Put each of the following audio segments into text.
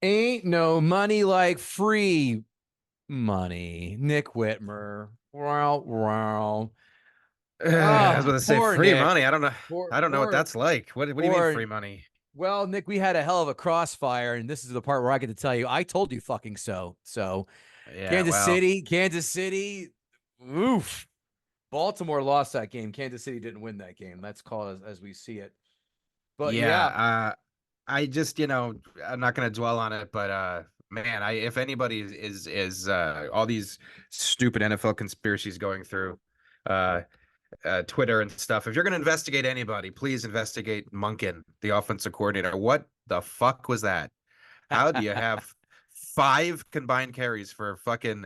Ain't no money like free money. Nick Whitmer. Wow, wow. I was Ah, going to say poor free Nick. money. I don't know. Poor, I don't know what poor, that's like. What do you mean poor. free money? Well, Nick, we had a hell of a crossfire, and this is the part where I get to tell you, I told you fucking so. So, Yeah, Kansas well, City, Kansas City. Oof. Baltimore lost that game. Kansas City didn't win that game. That's called as we see it. But yeah. yeah, I just, I'm not going to dwell on it, but man, I if anybody is all these stupid NFL conspiracies going through uh Twitter and stuff. If you're going to investigate anybody, please investigate Munkin, the offensive coordinator. What the fuck was that? How do you have five combined carries for fucking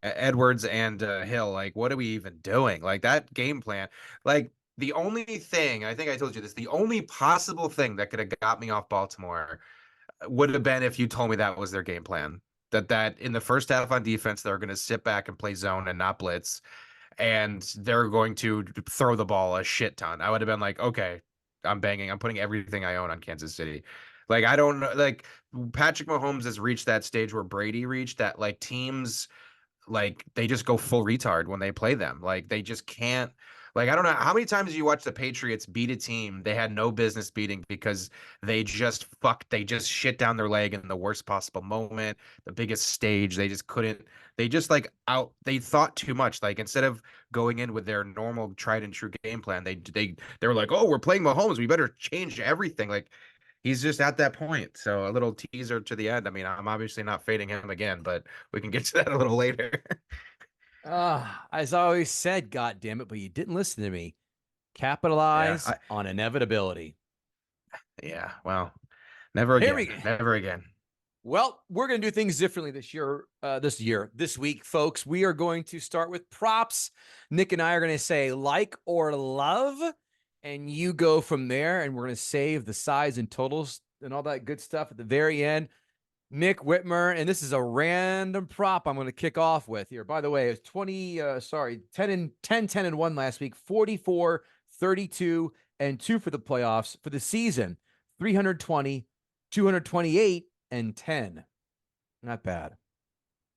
Edwards and Hill? Like, what are we even doing? Like that game plan. Like the only thing I think I told you this. The only possible thing that could have got me off Baltimore would have been if you told me that was their game plan. That in the first half on defense, they're going to sit back and play zone and not blitz, and they're going to throw the ball a shit ton. I would have been like, okay, I'm banging. I'm putting everything I own on Kansas City. Like I don't know, like Patrick Mahomes has reached that stage where Brady reached that like teams like they just go full retard when they play them. Like they just can't. Like I don't know how many times you watch the Patriots beat a team they had no business beating because they just shit down their leg in the worst possible moment, the biggest stage. They just couldn't. They just they thought too much. Like instead of going in with their normal tried and true game plan, they were like, oh, we're playing Mahomes, we better change everything. Like he's just at that point. So a little teaser to the end. I mean, I'm obviously not fading him again, but we can get to that a little later. as I always said, God damn it, but you didn't listen to me. Yeah, Capitalize on inevitability. yeah. Well, never Here again. we go. Never again. Well, we're going to do things differently this year. This week, folks. We are going to start with props. Nick and I are going to say like or love, and you go from there. And we're going to save the size and totals and all that good stuff at the very end. Nick Whitmer, and this is a random prop I'm going to kick off with here. By the way, it was 10 and 10, 10 and 1 last week, 44, 32, and 2 for the playoffs for the season. 320, 228, and 10. Not bad.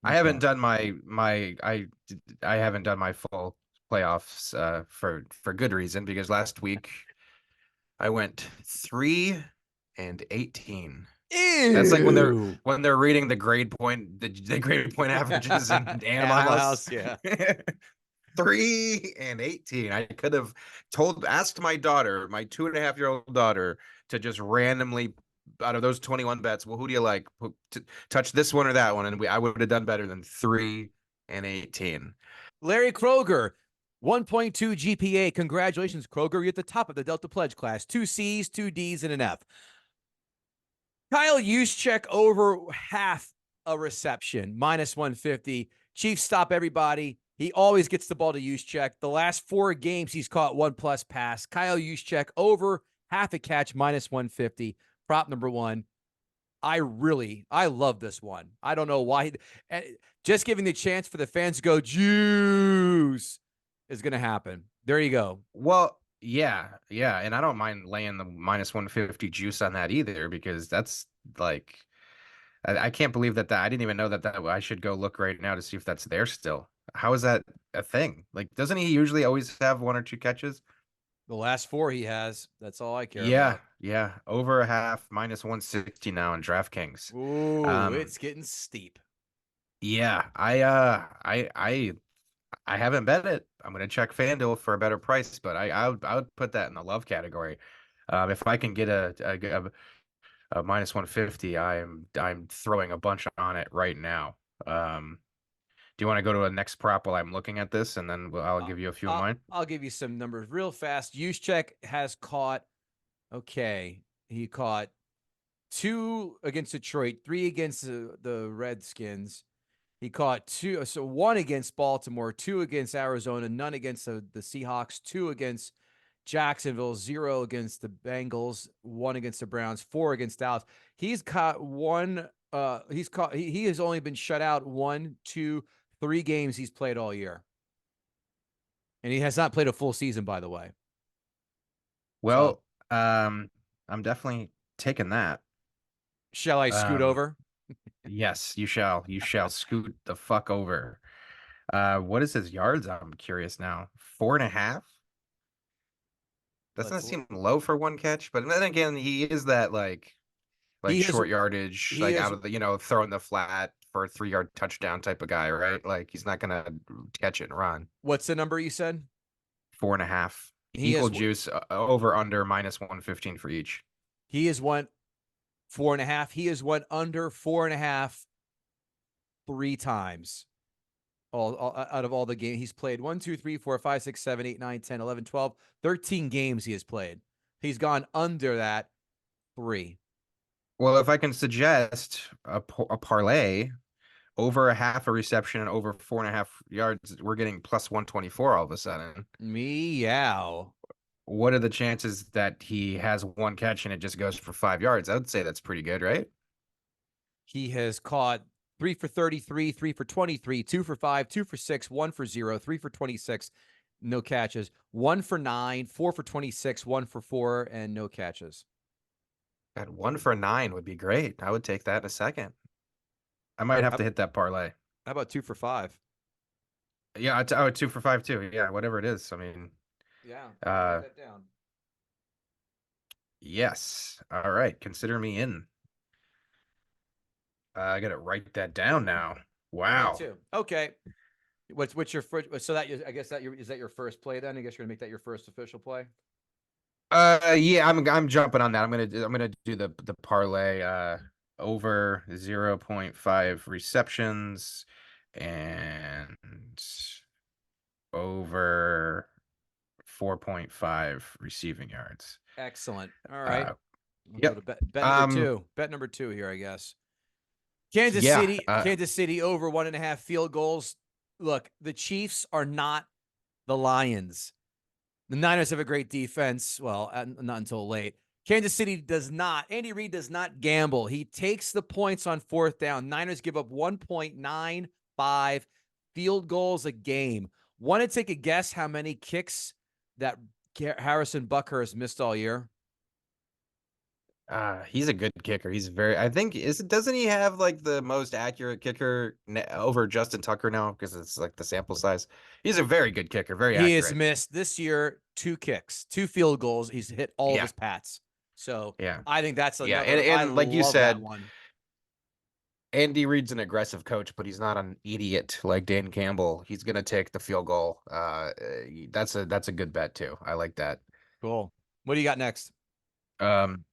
I Not haven't bad. done I haven't done my full playoffs for good reason because last week I went 3-18. That's like Ew. when they're reading the grade point averages in Animal Animal House. House, yeah. 3-18. I could have asked my daughter, my 2.5-year-old daughter, to just randomly out of those 21 bets, well, who do you like? Touch this one or that one, and I would have done better than 3-18. Larry Kroger, 1.2 GPA. Congratulations, Kroger. You're at the top of the Delta Pledge class. 2 C's, 2 D's, and an F. Kyle Juszczyk over half a reception, minus 150. Chiefs stop everybody. He always gets the ball to Juszczyk. The last 4 games, he's caught 1+ pass. Kyle Juszczyk over half a catch, minus 150. Prop number one. I love this one. I don't know why. Just giving the chance for the fans to go, juice is going to happen. There you go. Well, yeah, and I don't mind laying the minus 150 juice on that either because that's like I can't believe that I didn't even know that I should go look right now to see if that's there still. How is that a thing? Like, doesn't he usually always have one or two catches? The last 4 he has. That's all I care Yeah, about. yeah, over a half, minus 160 now in DraftKings. Ooh, Um, it's getting steep. yeah, I haven't bet it. I'm gonna check FanDuel for a better price, but I would put that in the love category. If I can get a minus 150, I'm throwing a bunch on it right now. Do you want to go to a next prop while I'm looking at this, and then I'll Uh, give you a few of I'll, mine? I'll give you some numbers real fast. Juszczyk has caught, okay, he caught 2 against Detroit, 3 against the Redskins. He caught 2, so 1 against Baltimore, 2 against Arizona, none against the Seahawks, 2 against Jacksonville, 0 against the Bengals, 1 against the Browns, 4 against Dallas. He's caught one. He has only been shut out 1, 2, 3 games he's played all year, and he has not played a full season, by the way. So Well, I'm definitely taking that. shall I scoot Um, over? Yes, you shall. You shall scoot the fuck over. What is his yards? I'm curious now. 4.5? Doesn't that Let's. seem low for one catch? But then again, he is that like He is. short yardage, He like is. out of the, throwing the flat for a 3-yard touchdown type of guy, right? Like he's not gonna catch it and run. What's the number you said? 4.5. He Equal is. juice, over under minus 115 for each. He is went 4.5. He has went under 4.5 3 times. All out of all the games he's played. 1, 2, 3, 4, 5, 6, 7, 8, 9, 10, 11, 12, 13 games he has played. He's gone under that 3. Well, if I can suggest a parlay over a half a reception and over 4.5 yards, we're getting plus 124 all of a sudden. Meow. What are the chances that he has one catch and it just goes for 5 yards? I would say that's pretty good, right? He has caught 3 for 33, 3 for 23, 2 for 5, 2 for 6, 1 for 0, 3 for 26, no catches, 1 for 9, 4 for 26, 1 for 4, and no catches. That 1 for 9 would be great. I would take that in a second. I might have to hit that parlay. How about 2 for 5? Yeah, I would 2 for 5 too. Yeah, whatever it is. I mean, Yeah, uh, write that down. yes. All right, consider me in. I gotta write that down now. Me Wow. too. Okay. What's your first? So that I guess that is that your first play then? I guess you're gonna make that your first official play. Yeah, I'm jumping on that. I'm gonna do the parlay over 0.5 receptions and over 4.5 receiving yards. Excellent. All right. Uh, We'll go yep. to bet number two. Bet number 2 here, I guess. Kansas Yeah. City. Kansas City over 1.5 field goals. Look, the Chiefs are not the Lions. The Niners have a great defense. Well, not until late. Kansas City does not. Andy Reid does not gamble. He takes the points on 4th down. Niners give up 1.95 field goals a game. Want to take a guess how many kicks that Harrison Buckhurst missed all year? He's a good kicker. I think doesn't he have like the most accurate kicker over Justin Tucker now because it's like the sample size. He's a very good kicker, very He has accurate. missed this year 2 kicks, 2 field goals. He's hit all of Yeah. his pats. So Yeah. I think that's Yeah. another. I And like you love that said, one. Andy Reid's an aggressive coach, but he's not an idiot like Dan Campbell. He's gonna take the field goal. That's a good bet too. I like that. Cool. What do you got next? Um,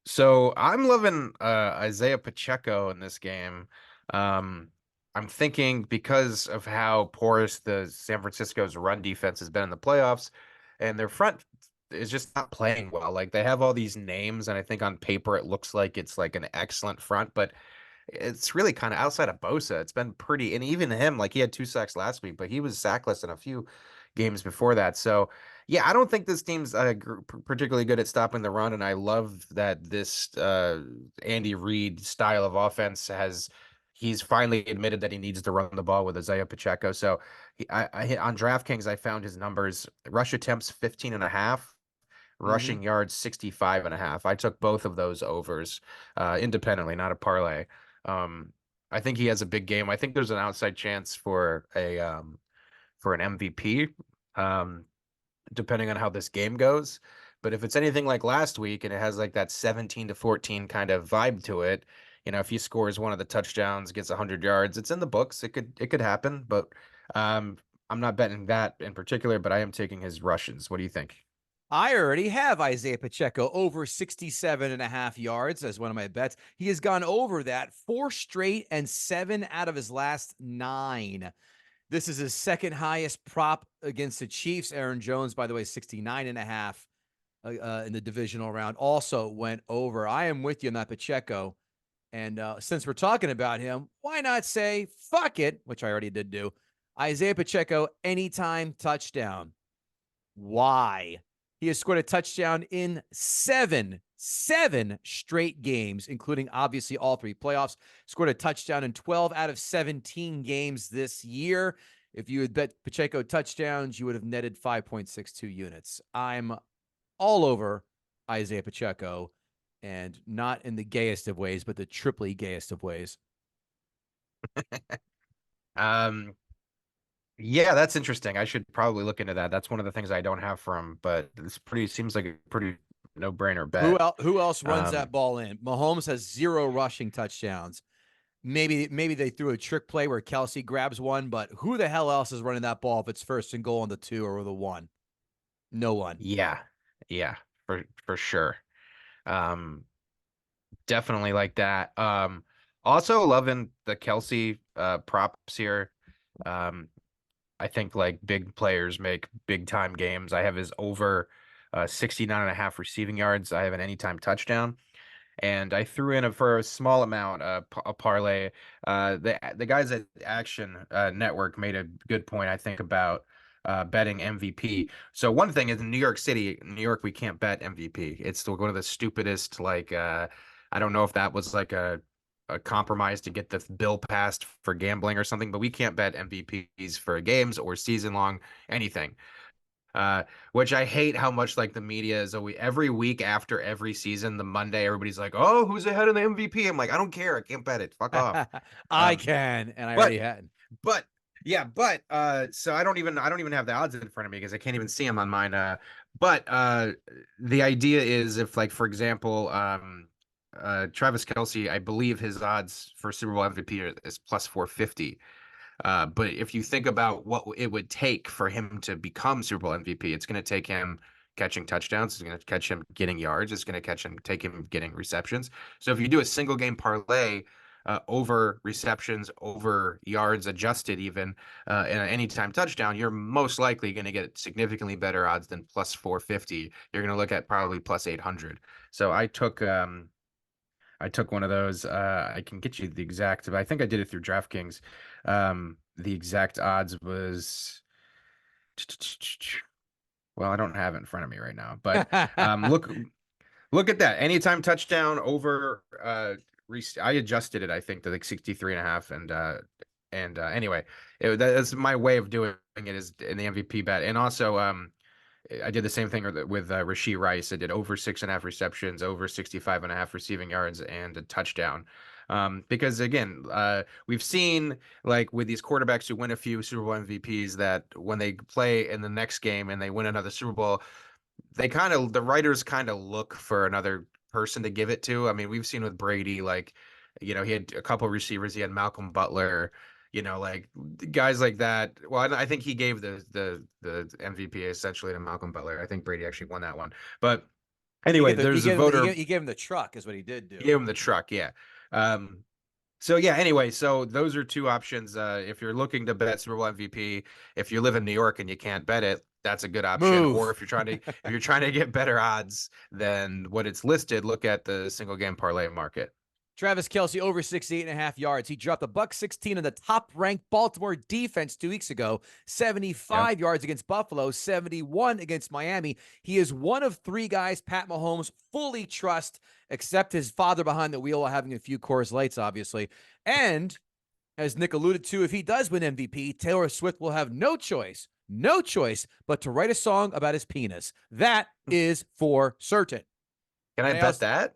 so I'm loving Isaiah Pacheco in this game. Um, I'm thinking because of how porous the San Francisco's run defense has been in the playoffs, and their front is just not playing well. Like they have all these names, and I think on paper it looks like it's like an excellent front, but it's really kind of outside of Bosa. It's been pretty, and even him, like he had 2 sacks last week, but he was sackless in a few games before that. So, yeah, I don't think this team's particularly good at stopping the run, and I love that this Andy Reid style of offense he's finally admitted that he needs to run the ball with Isaiah Pacheco. So, I hit on DraftKings, I found his numbers: rush attempts 15.5. Mm-hmm. Rushing yards 65.5. I took both of those overs independently, not a parlay. Um, I think he has a big game. I think there's an outside chance for an MVP, um, depending on how this game goes. But if it's anything like last week and it has like that 17-14 kind of vibe to it, if he scores one of the touchdowns, gets 100 yards, it's in the books. It could happen, but um, I'm not betting that in particular. But I am taking his Russians. What do you think? I already have Isaiah Pacheco over 67.5 yards as one of my bets. He has gone over that 4 straight and 7 out of his last 9. This is his second highest prop against the Chiefs. Aaron Jones, by the way, 69.5 in the divisional round, also went over. I am with you on that Pacheco. And since we're talking about him, why not say fuck it, which I already did do. Isaiah Pacheco, anytime touchdown. Why? He has scored a touchdown in seven straight games, including obviously all 3 playoffs. Scored a touchdown in 12 out of 17 games this year. If you had bet Pacheco touchdowns, you would have netted 5.62 units. I'm all over Isaiah Pacheco, and not in the gayest of ways, but the triply gayest of ways. Um, yeah, that's interesting. I should probably look into that. That's one of the things I don't have from, but it's pretty seems like a pretty no-brainer bet. Who else runs that Um, ball in? Mahomes has 0 rushing touchdowns. Maybe they threw a trick play where Kelsey grabs one, but who the hell else is running that ball if it's first and goal on the 2 or the 1? No one. yeah, yeah, for sure. Um, definitely like that. Also loving the Kelsey props here. Um, I think like big players make big time games. I have his over 69 and a half receiving yards. I have an anytime touchdown. And I threw in for a small amount a parlay. The guys at Action Network made a good point, I think, about betting MVP. So one thing is in New York City, New York, we can't bet MVP. It's still one of the stupidest. Like I don't know if that was like a compromise to get the bill passed for gambling or something, but we can't bet MVPs for games or season long anything. Uh, which I hate how much like the media is always every week after every season, the Monday, everybody's like, "Oh, who's ahead of the MVP?" I'm like, I don't care. I can't bet it. Fuck off. I Um, can, and I but already had. but yeah, but so I don't even have the odds in front of me because I can't even see them on mine. But the idea is if like for example, Travis Kelsey, I believe his odds for Super Bowl MVP is plus 450. But if you think about what it would take for him to become Super Bowl MVP, it's going to take him catching touchdowns. It's going to catch him getting yards. It's going to take him getting receptions. So if you do a single game parlay over receptions, over yards adjusted, even in an anytime touchdown, you're most likely going to get significantly better odds than plus 450. You're going to look at probably plus 800. So I took one of those. I can get you the exact, but I think I did it through DraftKings. The exact odds was, well, I don't have it in front of me right now, but look at that. Anytime touchdown over I adjusted it, I think, to like 63 and a half. And anyway, that's my way of doing it is in the MVP bet. And also I did the same thing with Rashee Rice. I did over 6.5 receptions, over 65 and a half receiving yards, and a touchdown. Because again, we've seen like with these quarterbacks who win a few Super Bowl MVPs that when they play in the next game and they win another Super Bowl, the writers kind of look for another person to give it to. I mean, we've seen with Brady, like, he had a couple receivers. He had Malcolm Butler, like guys like that. Well, I think he gave the MVP essentially to Malcolm Butler. I think Brady actually won that one. But anyway, there's a voter. He gave him the truck, is what he did He do. gave him the truck, yeah. So yeah, anyway, so those are two options. If you're looking to bet Super Bowl MVP, if you live in New York and you can't bet it, that's a good option. Or Move. if you're trying to get better odds than what it's listed, look at the single game parlay market. Travis Kelsey over 68.5 yards. He dropped a buck 16 in the top ranked Baltimore defense 2 weeks ago, Yep. 75 yards against Buffalo, 71 against Miami. He is one of 3 guys Pat Mahomes fully trusts, except his father behind the wheel while having a few Coors Lights, obviously. And as Nick alluded to, if he does win MVP, Taylor Swift will have no choice but to write a song about his penis. That is for certain. Can I And bet that?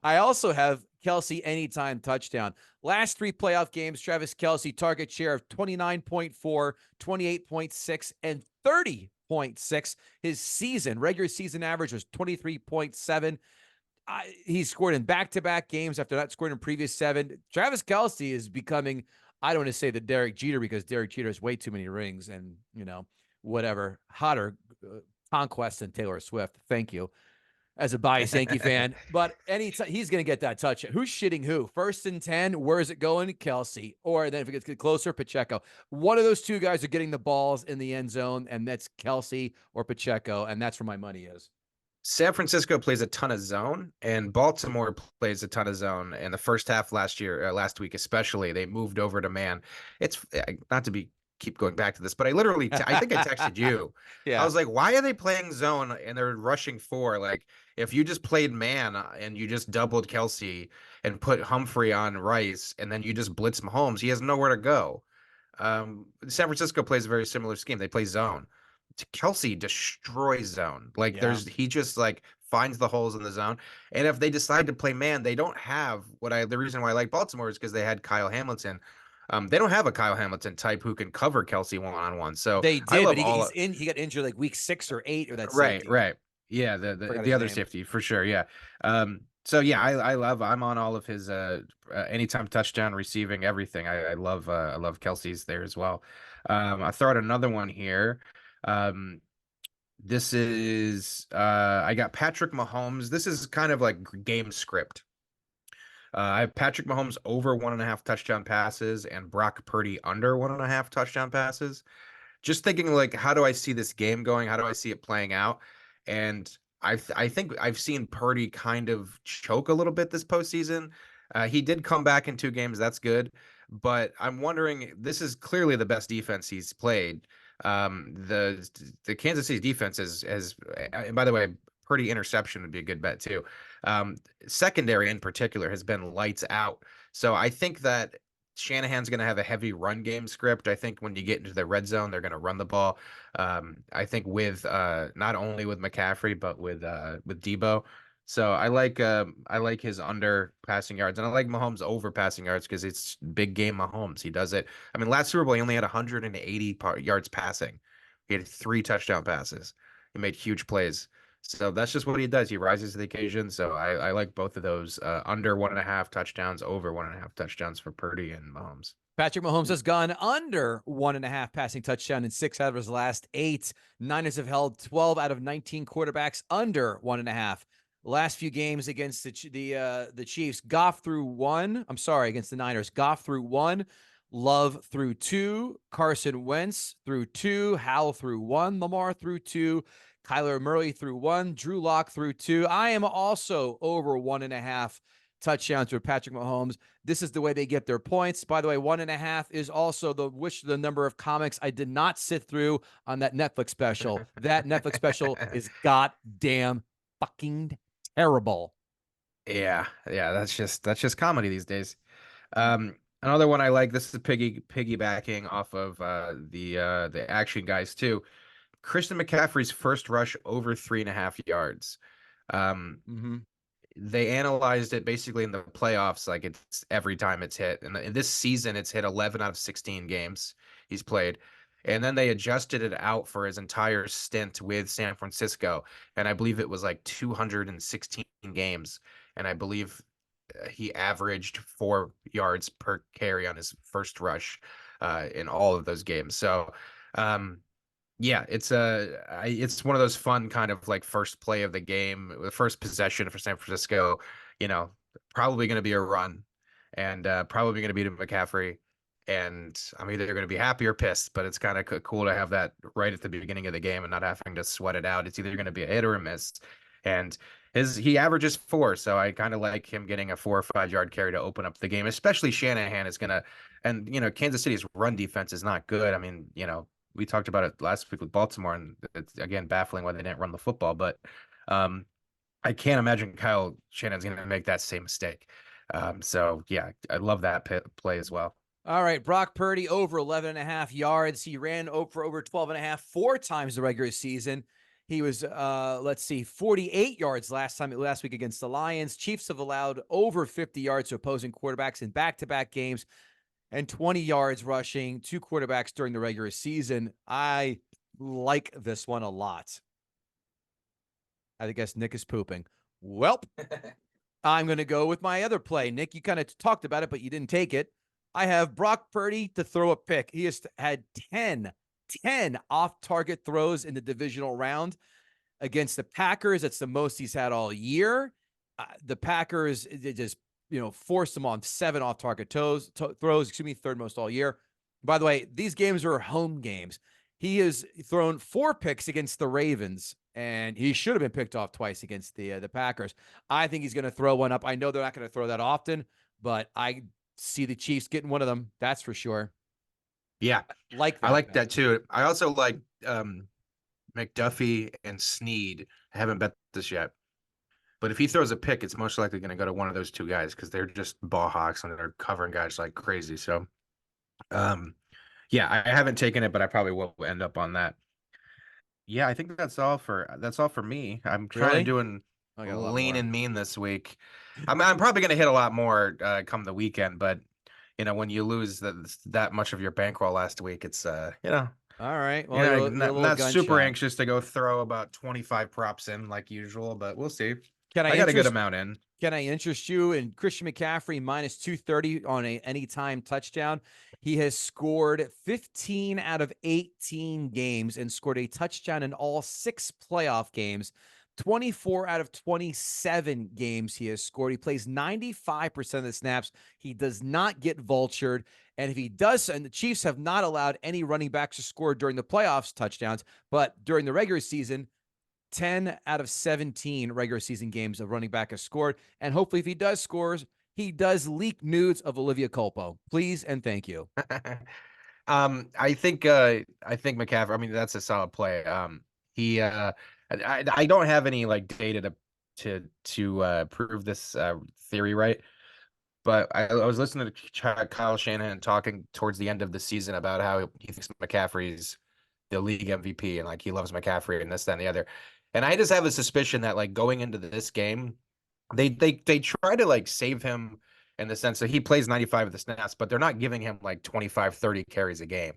I also have Kelsey anytime touchdown. Last 3 playoff games, Travis Kelsey target share of 29.4, 28.6, and 30.6. His regular season average was 23.7. He scored in back-to-back games after not scoring in previous 7. Travis Kelsey is becoming, I don't want to say the Derek Jeter because Derek Jeter has way too many rings and, whatever, hotter conquest than Taylor Swift. Thank you. As a biased Yankee fan, but anytime he's going to get that touch. Who's shitting who? 1st and 10. Where is it going? Kelsey. Or then if it gets closer, Pacheco. One of those 2 guys are getting the balls in the end zone, and that's Kelsey or Pacheco, and that's where my money is. San Francisco plays a ton of zone, and Baltimore plays a ton of zone. In the first half last week especially, they moved over to man. It's not to keep going back to this, but I think I texted you. I Yeah. was like, why are they playing zone and they're rushing 4? Like, if you just played man and you just doubled Kelsey and put Humphrey on Rice, and then you just blitz Mahomes, he has nowhere to go. San Francisco plays a very similar scheme. They play zone. Kelsey destroys zone. Like Yeah. he just like finds the holes in the zone. And if they decide to play man, they don't have the reason why I like Baltimore is because they had Kyle Hamilton. They don't have a Kyle Hamilton type who can cover Kelsey one-on-one. So They I did, but love he's all in. He got injured like week 6 or 8, or that right, safety. right. Yeah, Forgot the his other name. safety for sure. Yeah. So yeah, I'm on all of his anytime touchdown receiving everything. I love Kelsey's there as well. I throw out another one here. Um, this is I got Patrick Mahomes. This is kind of like game script. I have Patrick Mahomes over 1.5 touchdown passes and Brock Purdy under 1.5 touchdown passes. Just thinking like, how do I see this game going? How do I see it playing out? And I think I've seen Purdy kind of choke a little bit this postseason. He did come back in 2 games. That's good. But I'm wondering, this is clearly the best defense he's played. The Kansas City defense and by the way, Purdy interception would be a good bet too. Um, Secondary in particular has been lights out. So I think that Shanahan's going to have a heavy run game script. I think when you get into the red zone, they're going to run the ball. I think with not only with McCaffrey but with Debo. So I like his under passing yards, and I like Mahomes over passing yards because it's big game Mahomes. He does it. I mean, last Super Bowl he only had 180 yards passing. He had 3 touchdown passes. He made huge plays. So that's just what he does. He rises to the occasion. So I like both of those under 1.5 touchdowns, over 1.5 touchdowns for Purdy and Mahomes. Patrick Mahomes has gone under 1.5 passing touchdown in 6 out of his last 8. Niners have held 12 out of 19 quarterbacks under 1.5. Last few games against the Chiefs, Goff threw 1. I'm sorry, against the Niners, Goff threw 1. Love threw 2. Carson Wentz threw 2. Howell threw 1. Lamar threw 2. Kyler Murray threw 1. Drew Lock threw 2. I am also over 1.5 touchdowns for Patrick Mahomes. This is the way they get their points. By the way, 1.5 is also the number of comics I did not sit through on that Netflix special. That Netflix special is goddamn fucking terrible. Yeah, yeah, that's just comedy these days. Another one I like. This is piggybacking off of the action guys too. Christian McCaffrey's first rush over 3.5 yards. Um, Mm-hmm. they analyzed it basically in the playoffs, like it's every time it's hit. And in this season, it's hit 11 out of 16 games he's played. And then they adjusted it out for his entire stint with San Francisco. And I believe it was like 216 games. And I believe he averaged 4 yards per carry on his first rush in all of those games. So, yeah, it's one of those fun kind of like first play of the game, the first possession for San Francisco. You know, probably going to be a run, and probably going to be to McCaffrey. And I'm either going to be happy or pissed, but it's kind of cool to have that right at the beginning of the game and not having to sweat it out. It's either going to be a hit or a miss. And he averages 4, so I kind of like him getting a 4 or 5 yard carry to open up the game. Especially Shanahan is gonna, and Kansas City's run defense is not good. I mean, we talked about it last week with Baltimore, and it's again baffling why they didn't run the football. But I can't imagine Kyle Shannon's going to make that same mistake. So yeah, I love that play as well. All right, Brock Purdy over 11.5 yards. He ran for over 12.5 4 times the regular season. He was, let's see, 48 yards last week against the Lions. Chiefs have allowed over 50 yards to opposing quarterbacks in back-to-back games and 20 yards rushing to quarterbacks during the regular season. I like this one a lot. I guess Nick is pooping. Welp, I'm going to go with my other play. Nick, you kind of talked about it, but you didn't take it. I have Brock Purdy to throw a pick. He has had 10 off-target throws in the divisional round against the Packers. That's the most he's had all year. The Packers, they just forced him on 7 off-target throws. Third most all year. By the way, these games are home games. He has thrown 4 picks against the Ravens, and he should have been picked off twice against the Packers. I think he's going to throw one up. I know they're not going to throw that often, but I see the Chiefs getting one of them. That's for sure. Yeah, Like that. I like that too. I also like McDuffie and Sneed. I haven't bet this yet. But if he throws a pick, it's most likely going to go to one of those 2 guys because they're just ball hawks and they're covering guys like crazy. So, yeah, I haven't taken it, but I probably will end up on that. Yeah, I think that's all for me. I'm trying to Really? do an I got a lot lean more. and mean this week. I'm probably gonna hit a lot more come the weekend, but when you lose that much of your bankroll last week, it's All right. Well, you're a little not gun super shy. anxious to go throw about 25 props in like usual, but we'll see. Can I I got a good interest amount in. Can I interest you in Christian McCaffrey minus 230 on a anytime touchdown? He has scored 15 out of 18 games and scored a touchdown in all 6 playoff games. 24 out of 27 games he has scored. He plays 95% of the snaps. He does not get vultured. And if he does, and the Chiefs have not allowed any running backs to score during the playoffs touchdowns, but during the regular season, 10 out of 17 regular season games of running back has scored. And hopefully, if he does scores, he does leak nudes of Olivia Culpo. Please and thank you. I think McCaffrey. I mean, that's a solid play. He I don't have any like data to prove this theory right, but I was listening to Kyle Shanahan talking towards the end of the season about how he thinks McCaffrey's the league MVP and like he loves McCaffrey and this, that, and the other. And I just have a suspicion that like going into this game, they try to like save him in the sense that he plays 95 of the snaps, but they're not giving him like 25, 30 carries a game.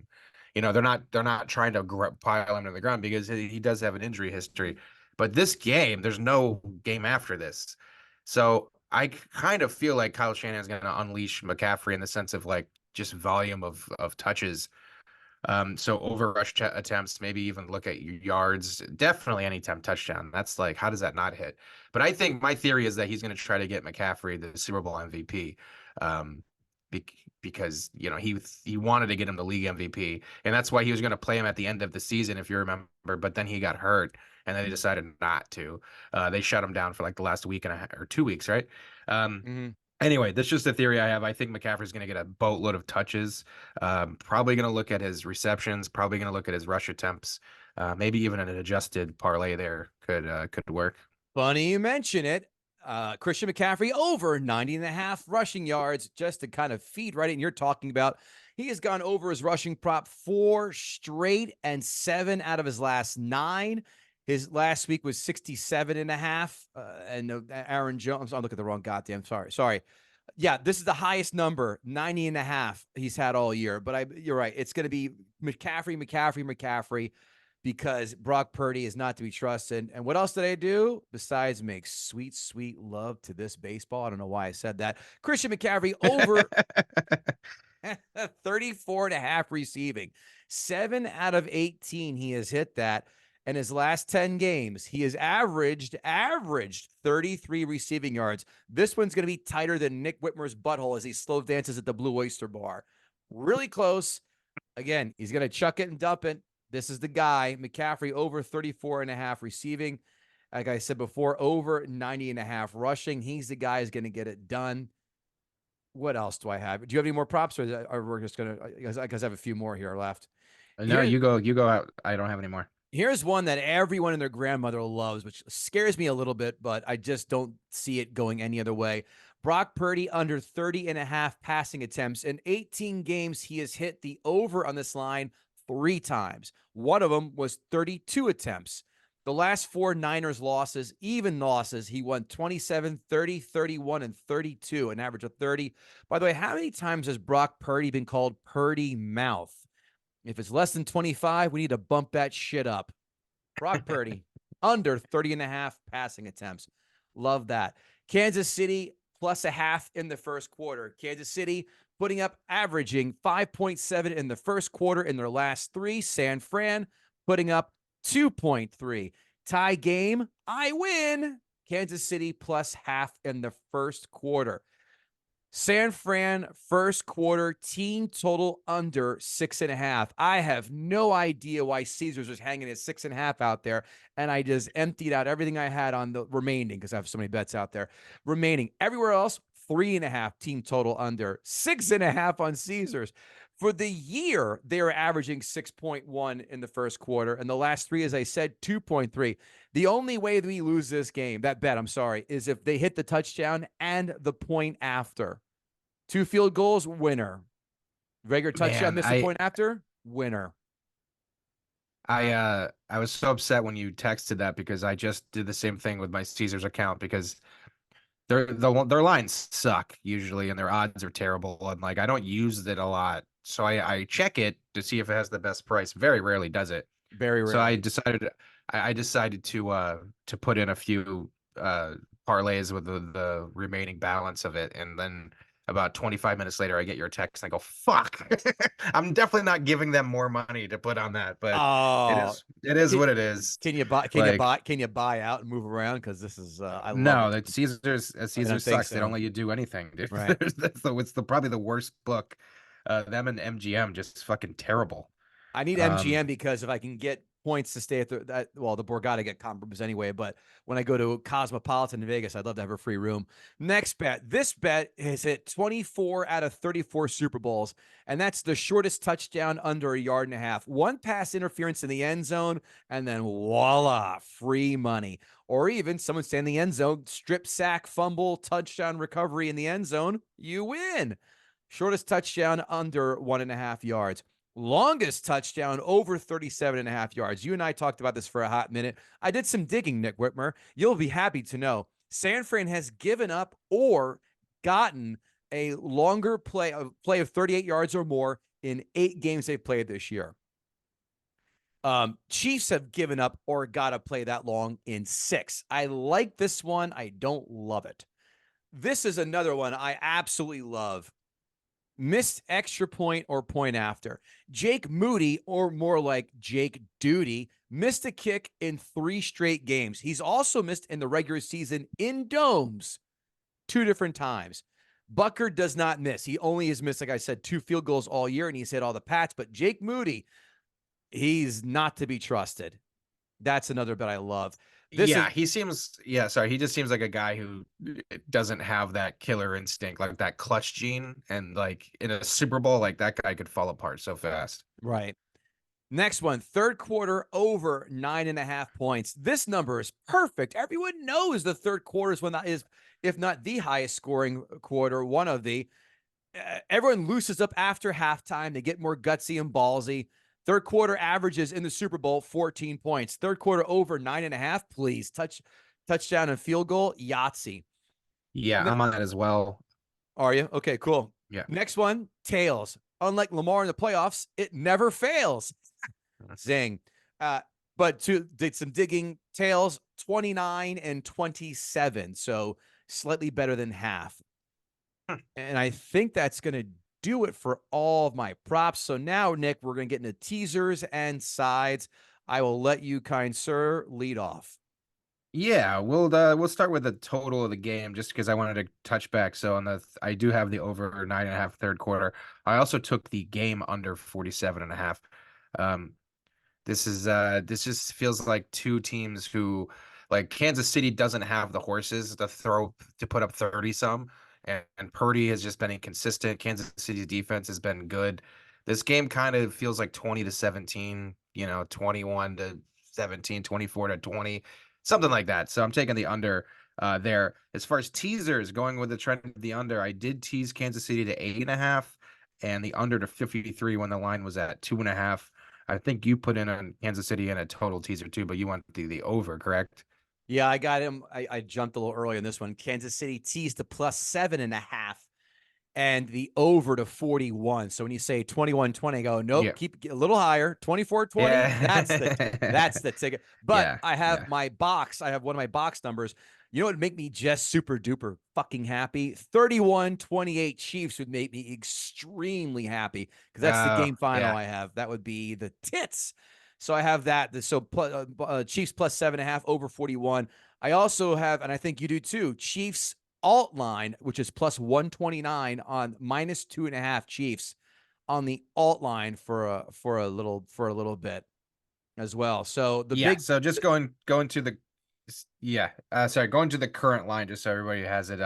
They're not trying to pile him to the ground because he does have an injury history. But this game, there's no game after this. So I kind of feel like Kyle Shanahan's going to unleash McCaffrey in the sense of like just volume of touches. So over rush attempts, maybe even look at yards. Definitely anytime touchdown. That's like, how does that not hit? But I think my theory is that he's going to try to get McCaffrey the Super Bowl MVP, um, because he wanted to get him the league MVP, and that's why he was going to play him at the end of the season, if you remember. But then he got hurt, and then they decided not to. They shut him down for like the last week and a half or 2 weeks, right? Um, Mm-hmm. Anyway, that's just a theory I have. I think McCaffrey's going to get a boatload of touches. Probably going to look at his receptions. Probably going to look at his rush attempts. Maybe even an adjusted parlay there could work. Funny you mention it. Christian McCaffrey over 90.5 rushing yards, just to kind of feed right in you're talking about. He has gone over his rushing prop 4 straight and 7 out of his last 9. His last week was 67.5. And Aaron Jones, I'm looking at the wrong goddamn. Sorry. Yeah, this is the highest number, 90.5 he's had all year. But you're right. It's going to be McCaffrey, because Brock Purdy is not to be trusted. And what else did I do besides make sweet, sweet love to this baseball? I don't know why I said that. Christian McCaffrey over 34.5 receiving. 7 out of 18 he has hit that. And his last 10 games, he has averaged 33 receiving yards. This one's going to be tighter than Nick Whitmer's butthole as he slow dances at the Blue Oyster Bar. Really close. Again, he's going to chuck it and dump it. This is the guy. McCaffrey over 34.5 receiving. Like I said before, over 90.5 rushing. He's the guy who's going to get it done. What else do I have? Do you have any more props, or we're just going to? I guess I have a few more here left. No, you go out. I don't have any more. Here's one that everyone and their grandmother loves, which scares me a little bit, but I just don't see it going any other way. Brock Purdy under 30.5 passing attempts. In 18 games, he has hit the over on this line 3 times. One of them was 32 attempts. The last 4 Niners losses, even losses, he won 27, 30, 31, and 32, an average of 30. By the way, how many times has Brock Purdy been called Purdy Mouth? If it's less than 25, we need to bump that shit up. Brock Purdy, under 30.5 passing attempts. Love that. Kansas City plus a half in the first quarter. Kansas City putting up, averaging 5.7 in the first quarter in their last 3. San Fran putting up 2.3. Tie game, I win. Kansas City plus half in the first quarter. San Fran first quarter team total under 6.5. I have no idea why Caesars was hanging at 6.5 out there, and I just emptied out everything I had on the remaining because I have so many bets out there. Remaining everywhere else, 3.5 team total under, 6.5 on Caesars. For the year, they are averaging 6.1 in the first quarter, and the last 3, as I said, 2.3. The only way we lose this game, that bet, I'm sorry, is if they hit the touchdown and the point after. 2 field goals, winner. Regular touchdown, Man, miss the point after, winner. I was so upset when you texted that because I just did the same thing with my Caesars account because their lines suck usually and their odds are terrible and like I don't use it a lot. So I check it to see if it has the best price. Very rarely does it. Very So rarely. I decided to put in a few parlays with the remaining balance of it, and then about 25 minutes later, I get your text and I go, "Fuck!" I'm definitely not giving them more money to put on that, but Oh, it is can, what it is. can you buy? Like, Can you buy out and move around? Because this is I love no, this. that I don't Caesars think sucks. They don't so. let you do anything, dude. Right. It's probably the worst book. Them and MGM just fucking terrible. I need Um, MGM because if I can get points to stay at the Borgata get comp rooms anyway. But when I go to Cosmopolitan in Vegas, I'd love to have a free room. Next bet. This bet is hit 24 out of 34 Super Bowls, and that's the shortest touchdown under a yard and a half. One pass interference in the end zone, and then voila, free money. Or even someone stay in the end zone, strip sack, fumble, touchdown recovery in the end zone, you win. Shortest touchdown under 1.5 yards. Longest touchdown over 37 and a half yards. You and I talked about this for a hot minute. I did some digging, Nick Whitmer. You'll be happy to know San Fran has given up or gotten a longer play of 38 yards or more in 8 games they've played this year. Chiefs have given up or got to play that long in 6. I like this one. I don't love it. This is another one I absolutely love. Missed extra point or point after. Jake Moody, or more like Jake Duty, missed a kick in 3 straight games. He's also missed in the regular season in domes 2 different times. Bucker does not miss. He only has missed, like I said, 2 field goals all year, and he's hit all the pats. But Jake Moody, he's not to be trusted. That's another bet I love. This is sorry, he just seems like a guy who doesn't have that killer instinct, like that clutch gene, and like in a Super Bowl, like that guy could fall apart so fast. right. Next one, third quarter over 9.5 points. This number is perfect. Everyone knows the third quarter is when that is, if not the highest scoring quarter, one of the. Everyone loosens up after halftime. They get more gutsy and ballsy. Third quarter averages in the Super Bowl 14 points. Third quarter over 9.5. Please touchdown and field goal. Yahtzee. Yeah, I'm on that as well. Are you okay? Cool. Yeah. Next one, tails. Unlike Lamar in the playoffs, it never fails. Zing. Uh, but did some digging. Tails 29 and 27, so slightly better than half. And I think that's going to do it for all of my props. So now, Nick, we're going to get into teasers and sides. I will let you, kind sir, lead off. Yeah, we'll start with the total of the game just because I wanted to touch back. So I do have the over 9.5 third quarter. I also took the game under 47.5. Um, this just feels like two teams who like Kansas City doesn't have the horses to put up 30 some, and Purdy has just been inconsistent. Kansas City's defense has been good. This game kind of feels like 20-17, 21 to 17, 24 to 20, something like that. So I'm taking the under there. As far as teasers, going with the trend of the under, I did tease Kansas City to 8.5 and the under to 53 when the line was at 2.5. I think you put in on Kansas City in a total teaser too, but you want the over, correct? Yeah, I got him. I jumped a little early in this one. Kansas City teased to plus 7.5 and the over to 41. So when you say 21-20, I go, nope, Yeah. keep a little higher. 24-20. That's Yeah. the ticket. But Yeah. I have Yeah. my box. I have one of my box numbers. You know what would make me just super duper fucking happy? 31-28 Chiefs would make me extremely happy because that's the game final Yeah. I have. That would be the tits. So I have that. So Chiefs plus 7.5 over 41. I also have, and I think you do too, Chiefs alt line, which is plus 129 on minus 2.5 Chiefs on the alt line for a little bit as well. So the Yeah. big So just going to the sorry, going to the current line just so everybody has it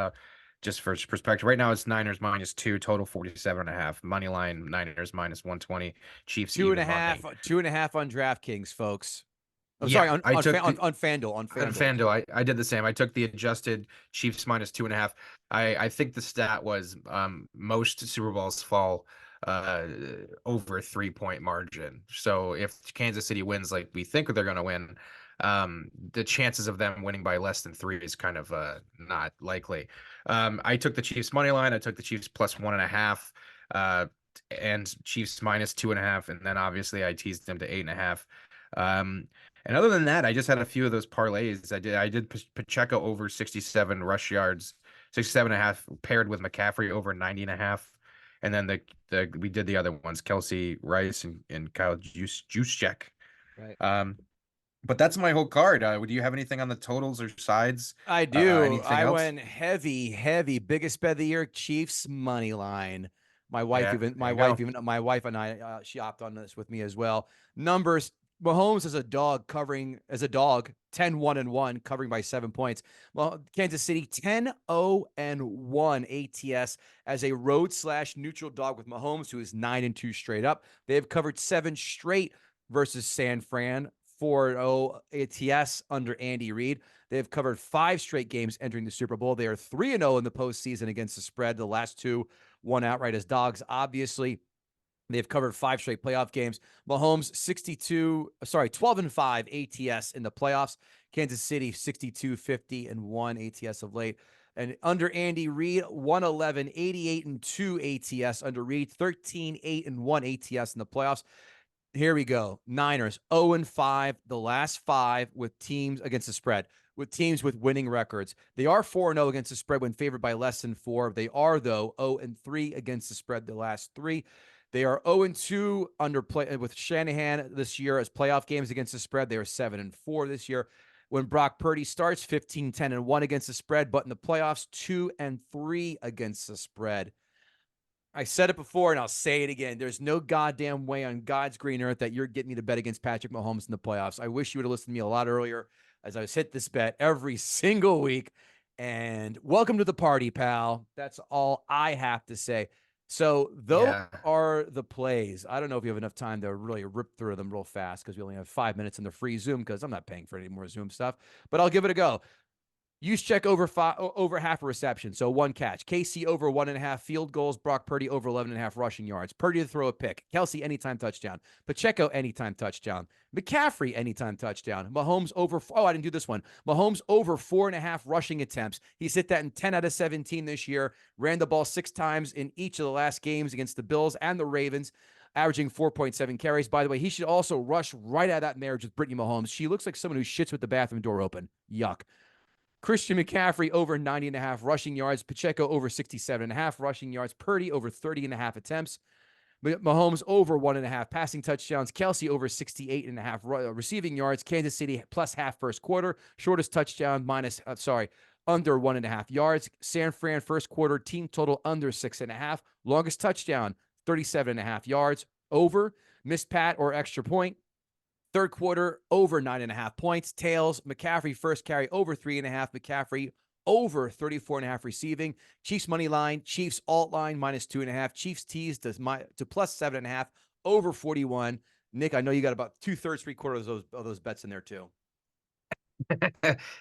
just for perspective. Right now it's Niners -2, total 47.5. Money line Niners -120, Chiefs two and even a money. half, 2.5 on DraftKings, folks. I'm sorry, Yeah, on I on, took on, the on FanDuel, on on FanDuel. FanDuel. I did the same. I took the adjusted Chiefs -2.5. I think the stat was most Super Bowls fall uh, over 3-point margin. So if Kansas City wins like we think they're going to win, the chances of them winning by less than 3 is kind of not likely. I took the Chiefs money line. I took the Chiefs plus 1.5, and Chiefs minus 2.5, and then obviously I teased them to 8.5. And other than that, I just had a few of those parlays. I did Pacheco over 67 rush yards, 67.5 paired with McCaffrey over 90.5. And then we did the other ones, Kelsey Rice and Kyle Juszczyk. Right. But that's my whole card. Do you have anything on the totals or sides? I do. Anything I else? went heavy, biggest bet of the year, Chiefs money line. My wife Yeah, even, there you go. my wife and I, she opted on this with me as well. Numbers, Mahomes as a dog 10-1-1, covering by 7 points. Well, Kansas City 10-0-1 ATS as a road/neutral dog with Mahomes, who is 9-2 straight up. They have covered 7 straight versus San Fran, 4-0 ATS under Andy Reid. They have covered 5 straight games entering the Super Bowl. They are 3-0 in the postseason against the spread. The last 2 won outright as dogs. Obviously, they've covered 5 straight playoff games. Mahomes 12-5 ATS in the playoffs. Kansas City 62-50-1 ATS of late. And under Andy Reid, 111, 88-2 ATS under Reid, 13-8-1 ATS in the playoffs. Here we go. Niners 0-5 the last 5 with teams against the spread, with teams with winning records. They are 4-0 against the spread when favored by less than 4. They are, though, 0-3 against the spread the last 3. They are 0-2 under play with Shanahan this year as playoff games against the spread. They are 7-4 this year. When Brock Purdy starts, 15-10-1 against the spread, but in the playoffs, 2-3 against the spread. I said it before and I'll say it again. There's no goddamn way on God's green earth that you're getting me to bet against Patrick Mahomes in the playoffs. I wish you would have listened to me a lot earlier as I was hit this bet every single week. And welcome to the party, pal. That's all I have to say. So those are the plays. I don't know if you have enough time to really rip through them real fast because we only have 5 minutes in the free Zoom because I'm not paying for any more Zoom stuff, but I'll give it a go. Juszczyk over half a reception, so 1 catch. KC over 1.5 field goals. Brock Purdy over 11.5 rushing yards. Purdy to throw a pick. Kelsey anytime touchdown. Pacheco anytime touchdown. McCaffrey anytime touchdown. Mahomes over. Oh, I didn't do this one. Mahomes over 4.5 rushing attempts. He's hit that in 10 out of 17 this year. Ran the ball 6 times in each of the last games against the Bills and the Ravens, averaging 4.7 carries. By the way, he should also rush right out of that marriage with Brittany Mahomes. She looks like someone who shits with the bathroom door open. Yuck. Christian McCaffrey over 90.5 rushing yards. Pacheco over 67.5 rushing yards. Purdy over 30.5 attempts. Mahomes over 1.5 passing touchdowns. Kelsey over 68.5 receiving yards. Kansas City plus half first quarter. Shortest touchdown under 1.5 yards. San Fran first quarter team total under 6.5. Longest touchdown 37.5 yards. Over missed pat or extra point. Third quarter, over 9.5 points. Tails, McCaffrey first carry over 3.5. McCaffrey over 34.5 receiving. Chiefs money line, Chiefs alt line minus 2.5. Chiefs tees to plus 7.5. Over 41. Nick, I know you got about 2/3, 3/4 of those bets in there too.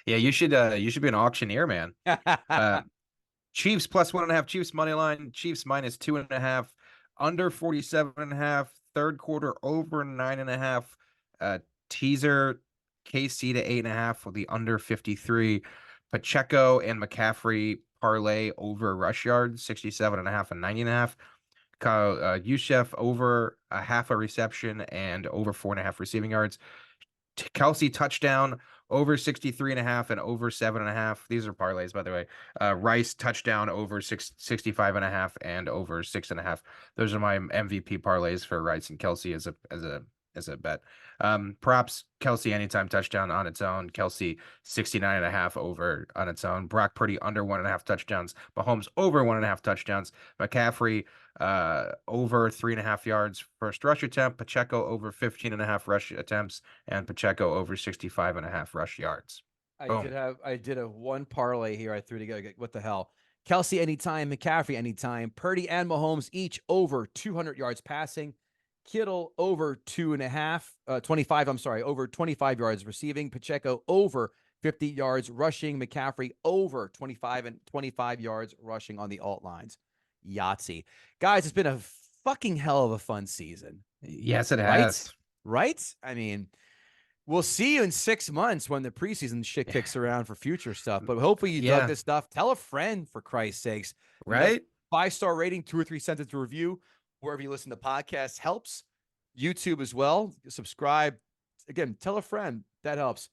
Yeah, you should be an auctioneer, man. Chiefs plus 1.5, Chiefs money line, Chiefs minus 2.5, under 47.5, third quarter over 9.5, teaser KC to 8.5 for the under 53. Pacheco and McCaffrey parlay over rush yards, 67.5 and 90.5. Juszczyk over a half a reception and over 4.5 receiving yards. Kelsey touchdown over 63.5 and over 7.5. These are parlays, by the way. Rice touchdown over 65.5 and over 6.5. Those are my MVP parlays for Rice and Kelsey as a bet. Props Kelsey anytime touchdown on its own. Kelsey 69.5 over on its own. Brock Purdy under 1.5 touchdowns. Mahomes over 1.5 touchdowns. McCaffrey over 3.5 yards first rush attempt. Pacheco over 15.5 rush attempts, and Pacheco over 65.5 rush yards. I did a one parlay here. I threw together. What the hell? Kelsey anytime, McCaffrey anytime, Purdy and Mahomes each over 200 yards passing. Kittle over 25. I'm sorry, over 25 yards receiving. Pacheco over 50 yards rushing. McCaffrey over 25 yards rushing on the alt lines. Yahtzee. Guys, it's been a fucking hell of a fun season. Yes, it Right? has. Right? I mean, we'll see you in 6 months when the preseason shit kicks around for future stuff. But hopefully you dug Yeah. this stuff. Tell a friend, for Christ's sakes. Right? 5-star rating, 2 or 3 sentence review, wherever you listen to podcasts helps. YouTube as well. Subscribe. Again, tell a friend. That helps.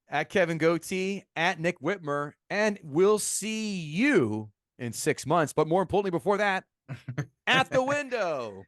At Kevin Gootee, at Nick Whitmer, and we'll see you in 6 months. But more importantly, before that, at the window.